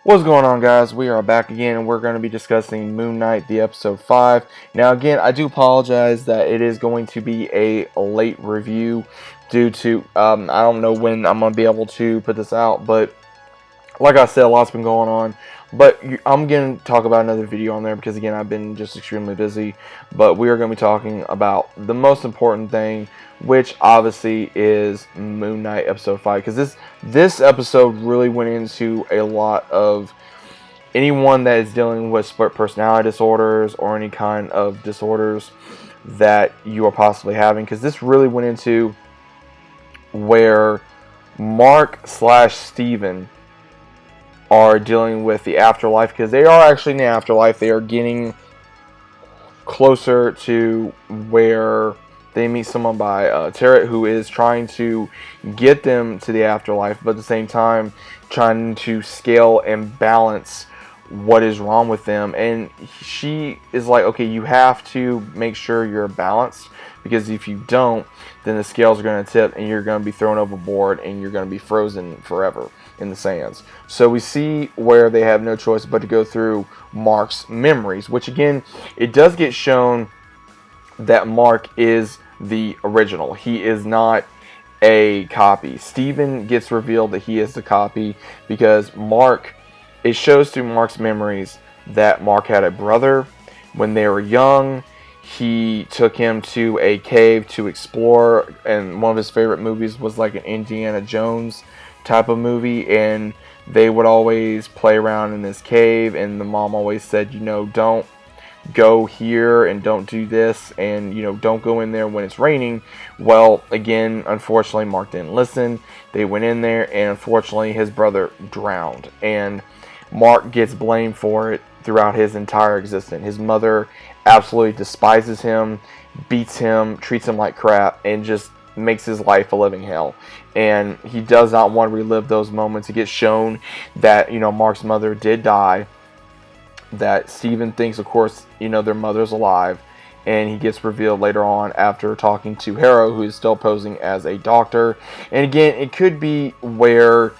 What's going on, guys? We are back again, and we're going to be discussing Moonknight, the episode 5. Now, again, I do apologize that it is going to be a late review due to, I don't know when I'm going to be able to put this out, but like I said, a lot's been going on. But I'm going to talk about another video on there because, again, I've been just extremely busy. But we are going to be talking about the most important thing, which obviously is Moonknight episode 5. Because this episode really went into a lot of anyone that is dealing with split personality disorders or any kind of disorders that you are possibly having. Because this really went into where Mark slash Steven are dealing with the afterlife, because they are actually in the afterlife. They are getting closer to where they meet someone by Tarot, who is trying to get them to the afterlife, but at the same time trying to scale and balance what is wrong with them. And she is like, okay, you have to make sure you're balanced, because if you don't, then the scales are going to tip and you're going to be thrown overboard and you're going to be frozen forever in the sands. So we see where they have no choice but to go through Mark's memories, which again, it does get shown that Mark is the original. He is not a copy. Steven gets revealed that he is the copy because it shows through Mark's memories that Mark had a brother when they were young. He took him to a cave to explore, and one of his favorite movies was like an Indiana Jones type of movie, and they would always play around in this cave, and the mom always said, don't go here and don't do this, and don't go in there when it's raining. Well, again, unfortunately, Mark didn't listen. They went in there, and unfortunately his brother drowned, and Mark gets blamed for it throughout his entire existence. His mother absolutely despises him, beats him, treats him like crap, and just makes his life a living hell. And he does not want to relive those moments. It gets shown that Mark's mother did die, that Steven thinks, of course, their mother's alive, and he gets revealed later on after talking to Harrow, who is still posing as a doctor. And again, it could be where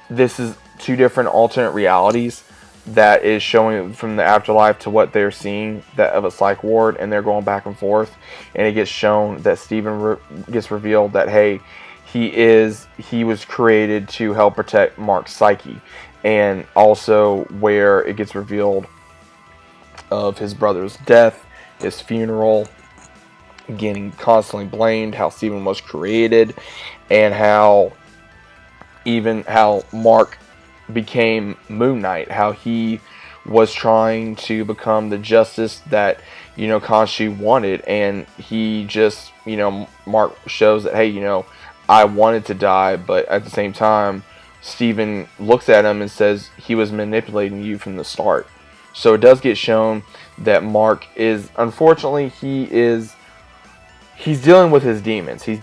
this is two different alternate realities that is showing from the afterlife to what they're seeing, that of a psych ward, and they're going back and forth. And it gets shown that Steven gets revealed that, hey, he was created to help protect Mark's psyche. And also where it gets revealed of his brother's death, his funeral, getting constantly blamed, how Steven was created, and how Mark became Moonknight, how he was trying to become the justice that Khonshu wanted, and he just Mark shows that, hey, I wanted to die, but at the same time Steven looks at him and says he was manipulating you from the start. So it does get shown that Mark is, unfortunately, he's dealing with his demons. He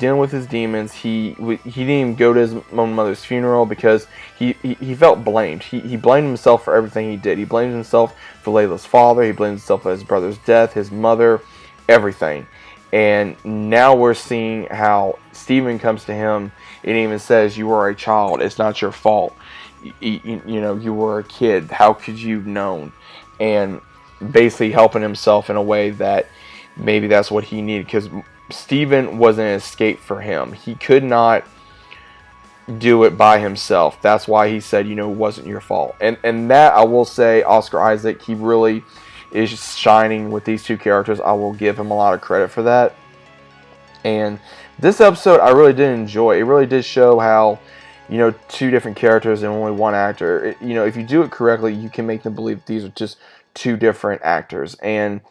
didn't even go to his own mother's funeral because he felt blamed. He blamed himself for everything he did. He blamed himself for Layla's father. He blamed himself for his brother's death, his mother, everything. And now we're seeing how Steven comes to him and even says, you are a child. It's not your fault. You were a kid. How could you have known? And basically helping himself in a way that maybe that's what he needed, because Steven was an escape for him. He could not do it by himself. That's why he said, it wasn't your fault. And that, I will say, Oscar Isaac, he really is shining with these two characters. I will give him a lot of credit for that. And this episode I really did enjoy. It really did show how, two different characters and only one actor. If you do it correctly, you can make them believe these are just two different actors. And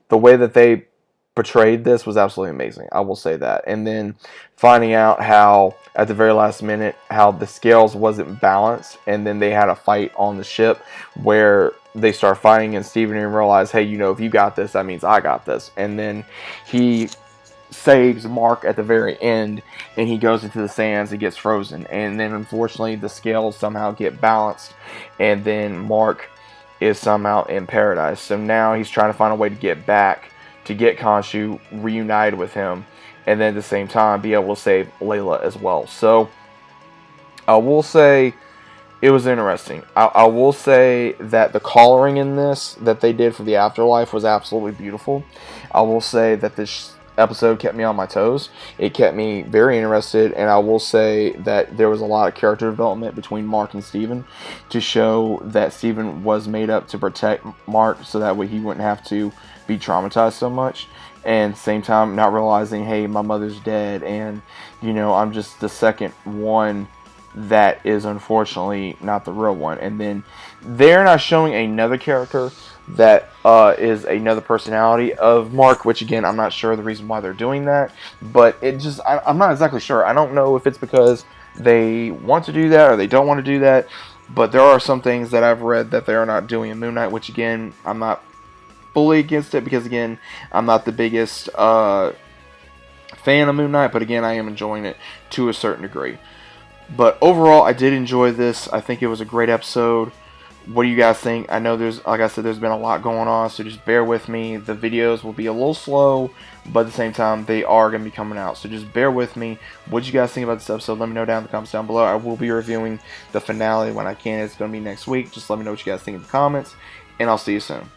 the way that they portrayed this was absolutely amazing. I will say that. And then finding out how at the very last minute how the scales wasn't balanced, and then they had a fight on the ship where they start fighting, and Steven and realize, hey, if you got this, that means I got this. And then he saves Mark at the very end, and he goes into the sands and gets frozen. And then unfortunately the scales somehow get balanced, and then Mark is somehow in paradise. So now he's trying to find a way to get back, to get Khonshu reunited with him, and then at the same time be able to save Layla as well. So I will say it was interesting. I will say that the coloring in this that they did for the afterlife was absolutely beautiful. I will say that this episode kept me on my toes. It kept me very interested, and I will say that there was a lot of character development between Mark and Steven to show that Steven was made up to protect Mark so that way he wouldn't have to be traumatized so much. And same time, not realizing, hey, my mother's dead, and I'm just the second one that is unfortunately not the real one. And then they're not showing another character that is another personality of Mark, which again, I'm not sure the reason why they're doing that, but I'm not exactly sure. I don't know if it's because they want to do that or they don't want to do that, but there are some things that I've read that they are not doing in Moonknight, which again, I'm not fully against it because again, I'm not the biggest fan of Moonknight, but again, I am enjoying it to a certain degree. But overall, I did enjoy this. I think it was a great episode. What do you guys think? I know like I said, there's been a lot going on, so just bear with me. The videos will be a little slow, but at the same time, they are going to be coming out. So just bear with me. What do you guys think about this episode? Let me know down in the comments down below. I will be reviewing the finale when I can. It's going to be next week. Just let me know what you guys think in the comments, and I'll see you soon.